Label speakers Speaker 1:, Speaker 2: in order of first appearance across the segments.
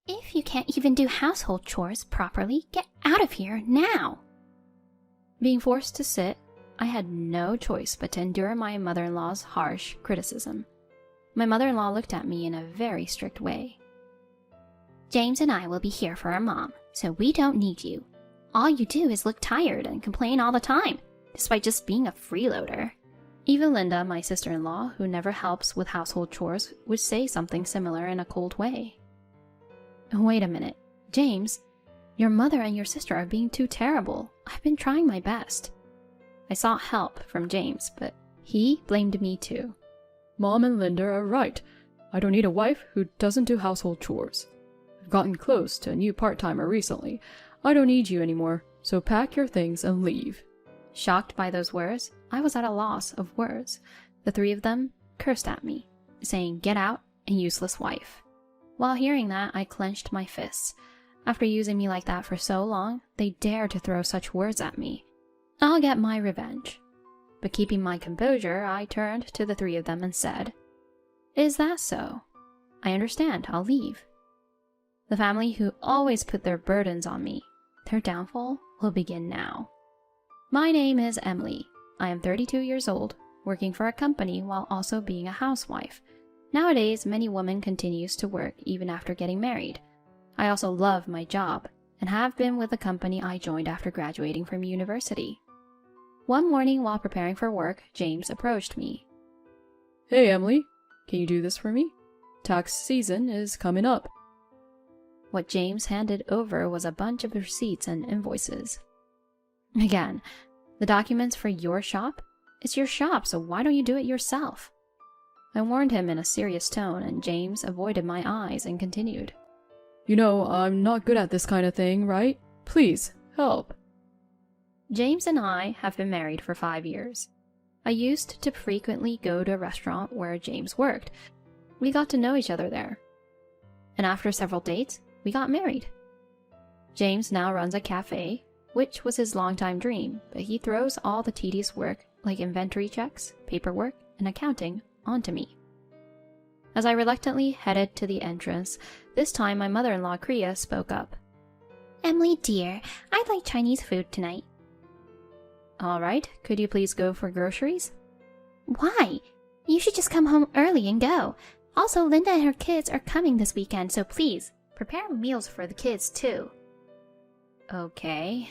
Speaker 1: If you can't even do household chores properly, get out of here now! Being forced to sit, I had no choice but to endure my mother-in-law's harsh criticism. My mother-in-law looked at me in a very strict way. James and I will be here for our mom, so we don't need you. All you do is look tired and complain all the time, despite just being a freeloader. Even Linda, my sister-in-law, who never helps with household chores, would say something similar in a cold way. Wait a minute, James, your mother and your sister are being too terrible. I've been trying my best. I sought help from James, but he blamed me too.
Speaker 2: Mom and Linda are right. I don't need a wife who doesn't do household chores. I've gotten close to a new part-timer recently. I don't need you anymore, so pack your things and leave.
Speaker 1: Shocked by those words, I was at a loss of words. The three of them cursed at me, saying, "Get out, and useless wife." While hearing that, I clenched my fists. After using me like that for so long, they dared to throw such words at me. I'll get my revenge. But keeping my composure, I turned to the three of them and said, "Is that so? I understand, I'll leave." The family who always put their burdens on me, their downfall will begin now. My name is Emily. I am 32 years old, working for a company while also being a housewife. Nowadays, many women continues to work even after getting married. I also love my job and have been with the company I joined after graduating from university. One morning while preparing for work, James approached me.
Speaker 2: Hey Emily, can you do this for me? Tax season is coming up.
Speaker 1: What James handed over was a bunch of receipts and invoices. Again, the documents for your shop? It's your shop, so why don't you do it yourself? I warned him in a serious tone, and James avoided my eyes and continued.
Speaker 2: You know, I'm not good at this kind of thing, right? Please, help.
Speaker 1: James and I have been married for 5 years. I used to frequently go to a restaurant where James worked. We got to know each other there. And after several dates, we got married. James now runs a cafe, which was his longtime dream, but he throws all the tedious work like inventory checks, paperwork, and accounting onto me. As I reluctantly headed to the entrance, this time my mother-in-law Kriya spoke up. Emily dear, I'd like Chinese food tonight. Alright, could you please go for groceries? Why? You should just come home early and go. Also, Linda and her kids are coming this weekend, so please, prepare meals for the kids too. Okay.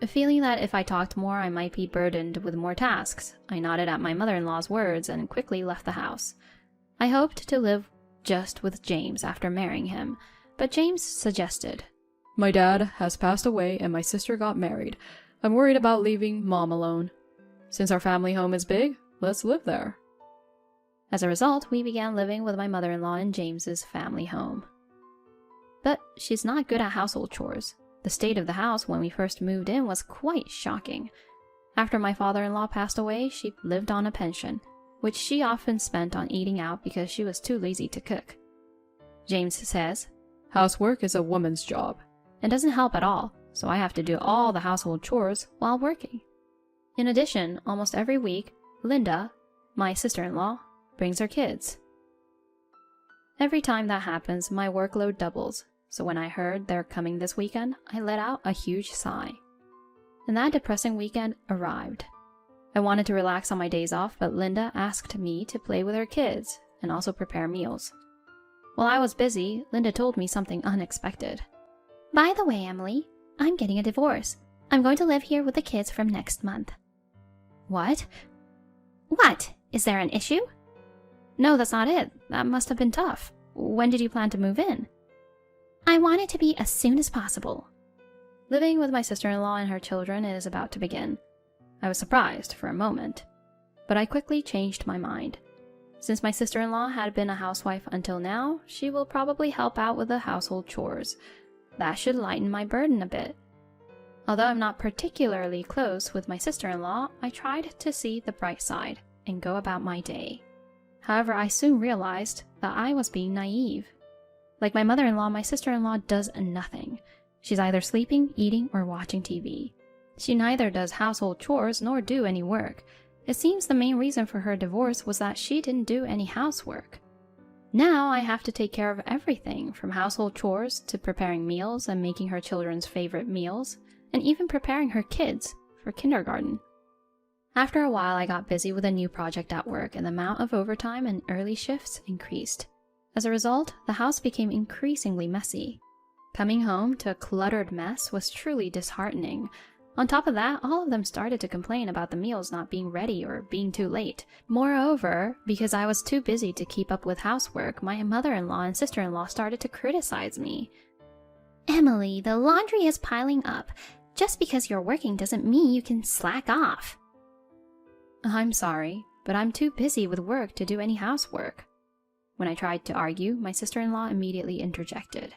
Speaker 1: Feeling that if I talked more I might be burdened with more tasks, I nodded at my mother-in-law's words and quickly left the house. I hoped to live just with James after marrying him, but James suggested,
Speaker 2: My dad has passed away and my sister got married. I'm worried about leaving Mom alone. Since our family home is big, let's live there.
Speaker 1: As a result, we began living with my mother-in-law in James's family home. But she's not good at household chores. The state of the house when we first moved in was quite shocking. After my father-in-law passed away, she lived on a pension, which she often spent on eating out because she was too lazy to cook. James says,
Speaker 2: Housework is a woman's job.
Speaker 1: It doesn't help at all, so I have to do all the household chores while working. In addition, almost every week, Linda, my sister-in-law, brings her kids. Every time that happens, my workload doubles, so when I heard they're coming this weekend, I let out a huge sigh. And that depressing weekend arrived. I wanted to relax on my days off, but Linda asked me to play with her kids and also prepare meals. While I was busy, Linda told me something unexpected. By the way, Emily, I'm getting a divorce. I'm going to live here with the kids from next month. What? What? Is there an issue? No, that's not it. That must have been tough. When did you plan to move in? I want it to be as soon as possible. Living with my sister-in-law and her children is about to begin. I was surprised for a moment, but I quickly changed my mind. Since my sister-in-law had been a housewife until now, she will probably help out with the household chores. That should lighten my burden a bit. Although I'm not particularly close with my sister-in-law, I tried to see the bright side and go about my day. However, I soon realized that I was being naive. Like my mother-in-law, my sister-in-law does nothing. She's either sleeping, eating, or watching TV. She neither does household chores nor do any work. It seems the main reason for her divorce was that she didn't do any housework. Now I have to take care of everything, from household chores to preparing meals and making her children's favorite meals, and even preparing her kids for kindergarten. After a while, I got busy with a new project at work, and the amount of overtime and early shifts increased. As a result, the house became increasingly messy. Coming home to a cluttered mess was truly disheartening. On top of that, all of them started to complain about the meals not being ready or being too late. Moreover, because I was too busy to keep up with housework, my mother-in-law and sister-in-law started to criticize me. "Emily, the laundry is piling up. Just because you're working doesn't mean you can slack off." "I'm sorry, but I'm too busy with work to do any housework." When I tried to argue, my sister-in-law immediately interjected.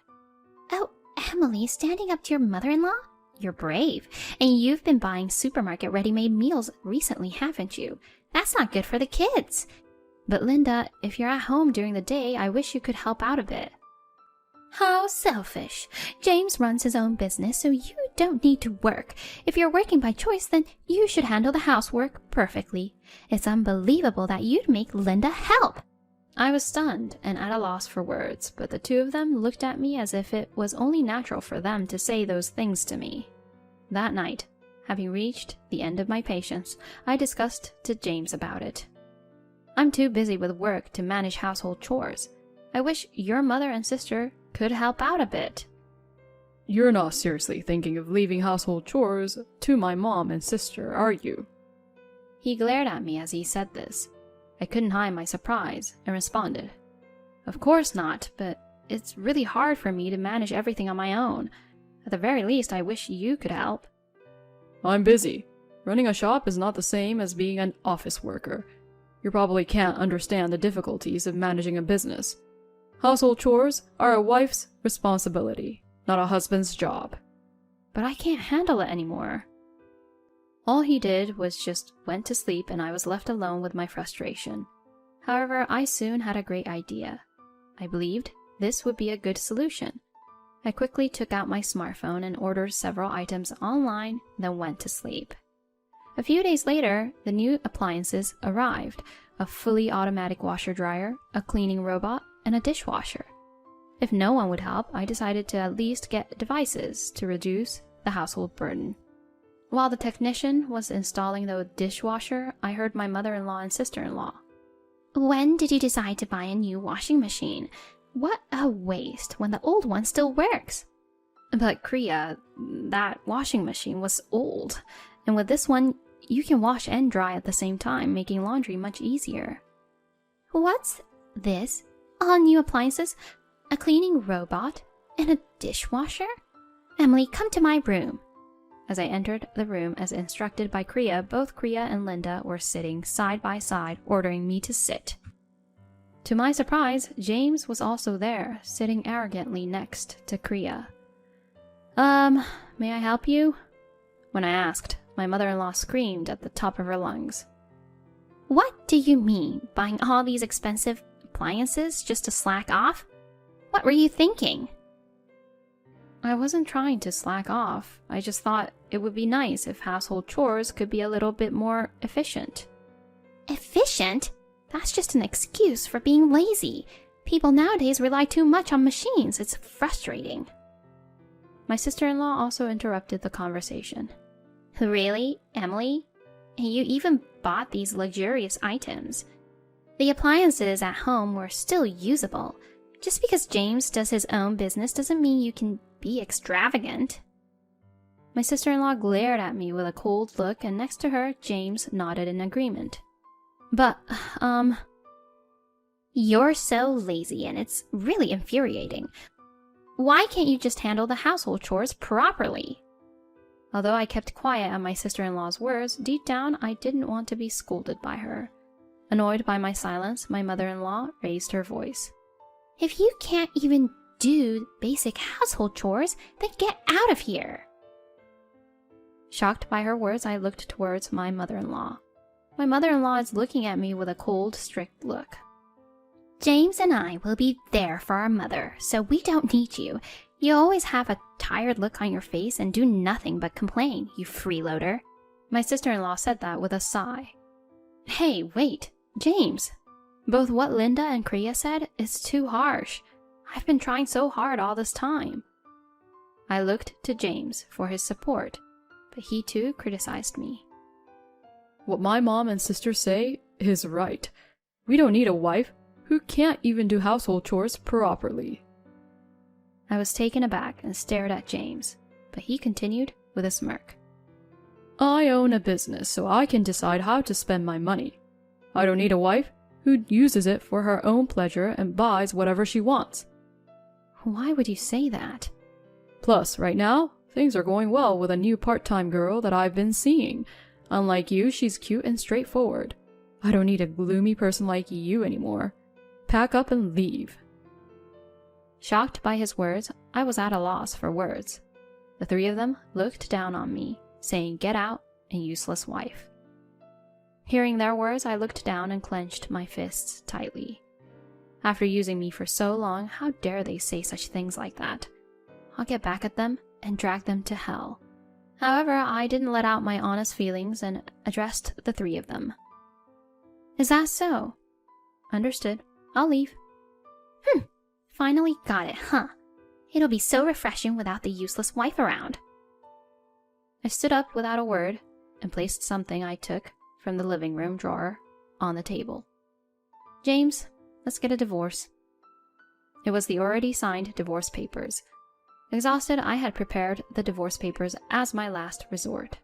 Speaker 1: "Oh, Emily, standing up to your mother-in-law? You're brave, and you've been buying supermarket ready-made meals recently, haven't you? That's not good for the kids. But Linda, if you're at home during the day, I wish you could help out a bit." "How selfish. James runs his own business, so you don't need to work. If you're working by choice, then you should handle the housework perfectly. It's unbelievable that you'd make Linda help." I was stunned and at a loss for words, but the two of them looked at me as if it was only natural for them to say those things to me. That night, having reached the end of my patience, I discussed to James about it. "I'm too busy with work to manage household chores. I wish your mother and sister could help out a bit."
Speaker 2: You're not seriously thinking of leaving household chores to my mom and sister, are you?
Speaker 1: He glared at me as he said this. I couldn't hide my surprise and responded, "Of course not, but it's really hard for me to manage everything on my own. At the very least, I wish you could help."
Speaker 2: I'm busy. Running a shop is not the same as being an office worker. You probably can't understand the difficulties of managing a business. Household chores are a wife's responsibility, not a husband's job.
Speaker 1: "But I can't handle it anymore." All he did was just went to sleep, and I was left alone with my frustration. However, I soon had a great idea. I believed this would be a good solution. I quickly took out my smartphone and ordered several items online, then went to sleep. A few days later, the new appliances arrived: a fully automatic washer-dryer, a cleaning robot, and a dishwasher. If no one would help, I decided to at least get devices to reduce the household burden. While the technician was installing the dishwasher, I heard my mother-in-law and sister-in-law. "When did you decide to buy a new washing machine? What a waste when the old one still works." "But Kriya, that washing machine was old, and with this one, you can wash and dry at the same time, making laundry much easier." "What's this? All new appliances, a cleaning robot, and a dishwasher? Emily, come to my room." As I entered the room as instructed by Kriya, both Kriya and Linda were sitting side by side, ordering me to sit. To my surprise, James was also there, sitting arrogantly next to Kriya. May I help you?" When I asked, my mother-in-law screamed at the top of her lungs. "What do you mean, buying all these expensive appliances just to slack off? What were you thinking?" I wasn't trying to slack off. I just thought it would be nice if household chores could be a little bit more efficient. "Efficient? That's just an excuse for being lazy. People nowadays rely too much on machines. It's frustrating." My sister-in-law also interrupted the conversation. "Really, Emily? You even bought these luxurious items. The appliances at home were still usable. Just because James does his own business doesn't mean you can be extravagant." My sister-in-law glared at me with a cold look, and next to her, James nodded in agreement. "But, You're so lazy, and it's really infuriating. Why can't you just handle the household chores properly?" Although I kept quiet at my sister-in-law's words, deep down I didn't want to be scolded by her. Annoyed by my silence, my mother-in-law raised her voice. "If you can't even do basic household chores, then get out of here." Shocked by her words, I looked towards my mother-in-law. My mother-in-law is looking at me with a cold, strict look. "James and I will be there for our mother, so we don't need you. You always have a tired look on your face and do nothing but complain, you freeloader." My sister-in-law said that with a sigh. "Hey, wait, James." Both what Linda and Kriya said is too harsh. I've been trying so hard all this time. I looked to James for his support, but he too criticized me.
Speaker 2: What my mom and sister say is right. We don't need a wife who can't even do household chores properly.
Speaker 1: I was taken aback and stared at James, but he continued with a smirk.
Speaker 2: I own a business, so I can decide how to spend my money. I don't need a wife who uses it for her own pleasure and buys whatever she wants.
Speaker 1: Why would you say that?
Speaker 2: Plus, right now, things are going well with a new part-time girl that I've been seeing. Unlike you, she's cute and straightforward. I don't need a gloomy person like you anymore. Pack up and leave.
Speaker 1: Shocked by his words, I was at a loss for words. The three of them looked down on me, saying, "Get out, and useless wife." Hearing their words, I looked down and clenched my fists tightly. After using me for so long, how dare they say such things like that? I'll get back at them and drag them to hell. However, I didn't let out my honest feelings and addressed the three of them. "Is that so?" "Understood. I'll leave."
Speaker 3: Finally got it, huh? It'll be so refreshing without the useless wife around.
Speaker 1: I stood up without a word and placed something I took from the living room drawer on the table. "James, let's get a divorce." It was the already signed divorce papers. Exhausted, I had prepared the divorce papers as my last resort.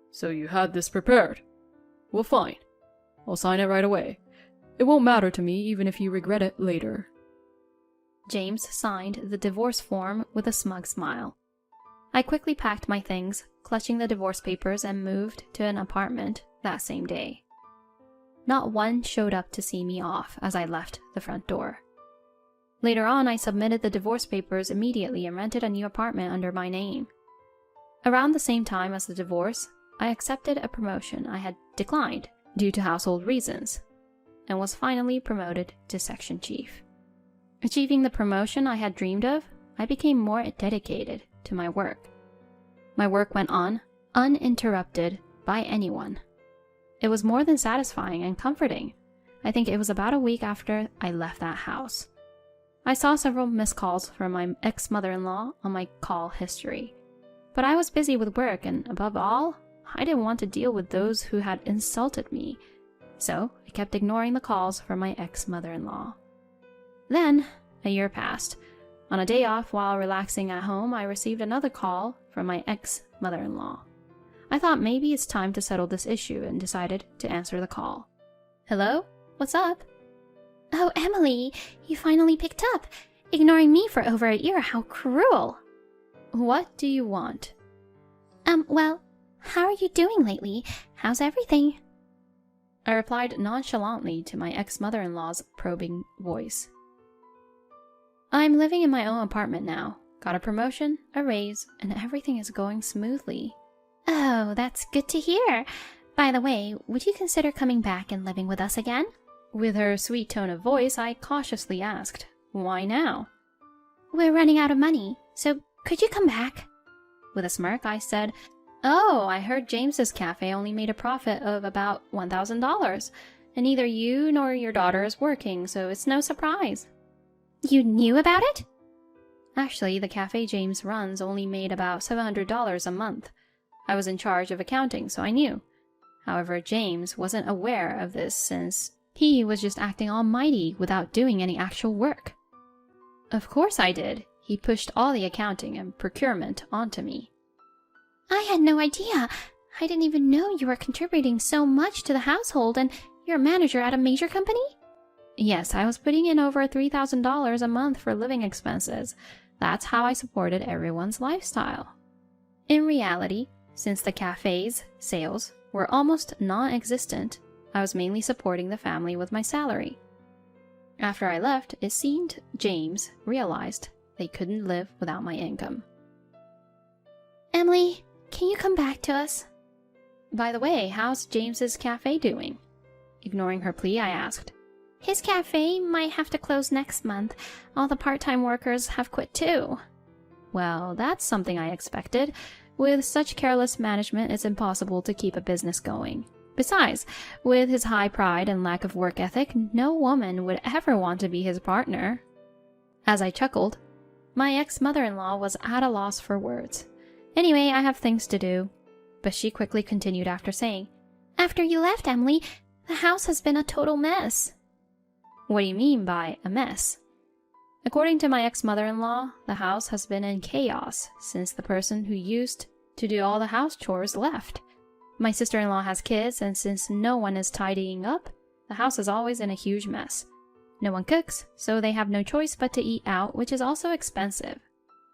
Speaker 2: So you had this prepared? Well, fine. I'll sign it right away. It won't matter to me even if you regret it later.
Speaker 1: James signed the divorce form with a smug smile. I quickly packed my things, clutching the divorce papers, and moved to an apartment that same day. Not one showed up to see me off as I left the front door. Later on, I submitted the divorce papers immediately and rented a new apartment under my name. Around the same time as the divorce, I accepted a promotion I had declined due to household reasons, and was finally promoted to section chief. Achieving the promotion I had dreamed of, I became more dedicated to my work. My work went on, uninterrupted by anyone. It was more than satisfying and comforting. I think it was about a week after I left that house. I saw several missed calls from my ex-mother-in-law on my call history. But I was busy with work, and above all, I didn't want to deal with those who had insulted me. So I kept ignoring the calls from my ex-mother-in-law. Then, a year passed. On a day off while relaxing at home, I received another call from my ex-mother-in-law. I thought maybe it's time to settle this issue and decided to answer the call. "Hello? What's up?"
Speaker 3: Oh, Emily, you finally picked up. Ignoring me for over a year, how cruel.
Speaker 1: "What do you want?"
Speaker 3: Well, how are you doing lately? How's everything?"
Speaker 1: I replied nonchalantly to my ex-mother-in-law's probing voice. "I'm living in my own apartment now. Got a promotion, a raise, and everything is going smoothly."
Speaker 3: Oh, that's good to hear. By the way, would you consider coming back and living with us again?
Speaker 1: With her sweet tone of voice, I cautiously asked, "Why now?"
Speaker 3: We're running out of money, so could you come back?
Speaker 1: With a smirk, I said, "Oh, I heard James's cafe only made a profit of about $1,000, and neither you nor your daughter is working, so it's no surprise."
Speaker 3: You knew about it?
Speaker 1: Actually, the cafe James runs only made about $700 a month. I was in charge of accounting, so I knew. However, James wasn't aware of this since he was just acting almighty without doing any actual work. Of course I did. He pushed all the accounting and procurement onto me.
Speaker 3: I had no idea. I didn't even know you were contributing so much to the household, and you're a manager at a major company?
Speaker 1: Yes, I was putting in over $3,000 a month for living expenses. That's how I supported everyone's lifestyle. In reality, since the cafe's sales were almost non-existent, I was mainly supporting the family with my salary. After I left, it seemed James realized they couldn't live without my income.
Speaker 3: Emily, can you come back to us?
Speaker 1: By the way, how's James's cafe doing? Ignoring her plea, I asked.
Speaker 3: His cafe might have to close next month. All the part-time workers have quit too.
Speaker 1: Well, that's something I expected. With such careless management, it's impossible to keep a business going. Besides, with his high pride and lack of work ethic, no woman would ever want to be his partner. As I chuckled, my ex-mother-in-law was at a loss for words. Anyway, I have things to do. But she quickly continued after saying,
Speaker 3: After you left, Emily, the house has been a total mess.
Speaker 1: What do you mean by a mess? According to my ex-mother-in-law, the house has been in chaos since the person who used to do all the house chores left. My sister-in-law has kids, and since no one is tidying up, the house is always in a huge mess. No one cooks, so they have no choice but to eat out, which is also expensive.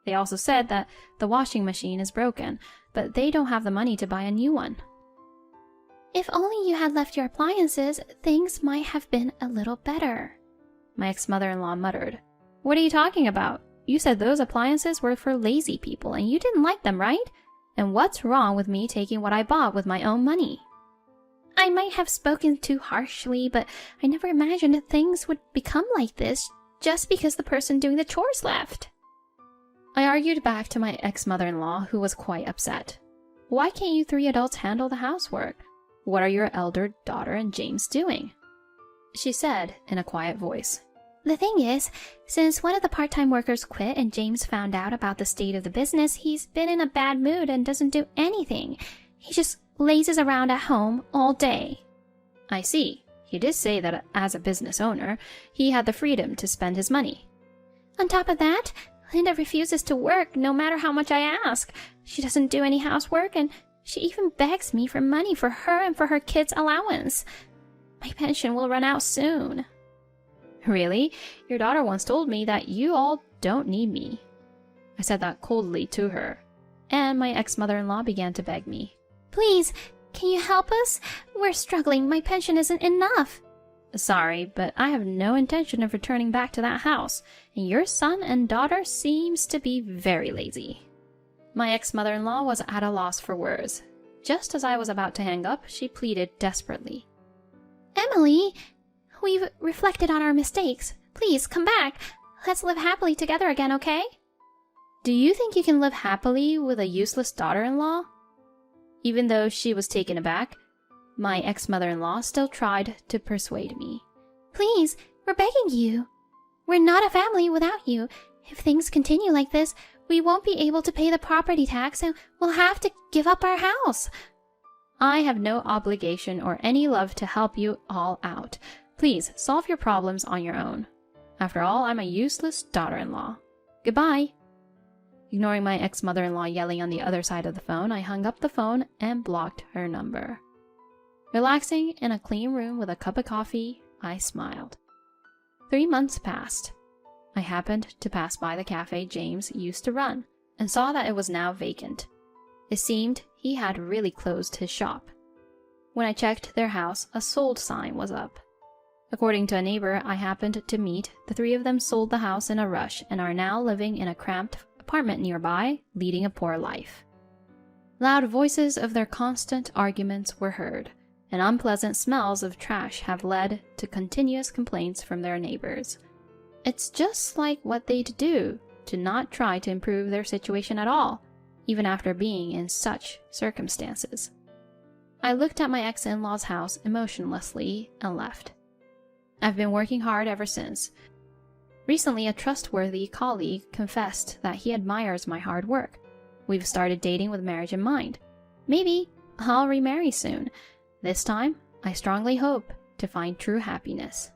Speaker 1: They also said that the washing machine is broken, but they don't have the money to buy a new one.
Speaker 3: If only you had left your appliances, things might have been a little better.
Speaker 1: My ex-mother-in-law muttered. What are you talking about? You said those appliances were for lazy people, and you didn't like them, right? And what's wrong with me taking what I bought with my own money?
Speaker 3: I might have spoken too harshly, but I never imagined that things would become like this just because the person doing the chores left.
Speaker 1: I argued back to my ex-mother-in-law, who was quite upset. Why can't you three adults handle the housework? What are your elder daughter and James doing? She said in a quiet voice.
Speaker 3: The thing is, since one of the part-time workers quit and James found out about the state of the business, he's been in a bad mood and doesn't do anything. He just lazes around at home all day.
Speaker 1: I see. He did say that as a business owner, he had the freedom to spend his money.
Speaker 3: On top of that, Linda refuses to work no matter how much I ask. She doesn't do any housework, and she even begs me for money for her and for her kids' allowance. My pension will run out soon.
Speaker 1: Really? Your daughter once told me that you all don't need me. I said that coldly to her, and my ex-mother-in-law began to beg me.
Speaker 3: Please, can you help us? We're struggling. My pension isn't enough.
Speaker 1: Sorry, but I have no intention of returning back to that house, and your son and daughter seems to be very lazy. My ex-mother-in-law was at a loss for words. Just as I was about to hang up, she pleaded desperately.
Speaker 3: Emily, we've reflected on our mistakes. Please, come back. Let's live happily together again, okay?
Speaker 1: Do you think you can live happily with a useless daughter-in-law? Even though she was taken aback, my ex-mother-in-law still tried to persuade me.
Speaker 3: Please, we're begging you. We're not a family without you. If things continue like this, we won't be able to pay the property tax and we'll have to give up our house.
Speaker 1: I have no obligation or any love to help you all out. Please solve your problems on your own. After all, I'm a useless daughter-in-law. Goodbye. Ignoring my ex-mother-in-law yelling on the other side of the phone, I hung up the phone and blocked her number. Relaxing in a clean room with a cup of coffee, I smiled. 3 months passed. I happened to pass by the cafe James used to run and saw that it was now vacant. It seemed he had really closed his shop. When I checked their house, a sold sign was up. According to a neighbor I happened to meet, the three of them sold the house in a rush and are now living in a cramped apartment nearby, leading a poor life. Loud voices of their constant arguments were heard, and unpleasant smells of trash have led to continuous complaints from their neighbors. It's just like what they'd do to not try to improve their situation at all, even after being in such circumstances. I looked at my ex-in-law's house emotionlessly and left. I've been working hard ever since. Recently, a trustworthy colleague confessed that he admires my hard work. We've started dating with marriage in mind. Maybe I'll remarry soon. This time, I strongly hope to find true happiness.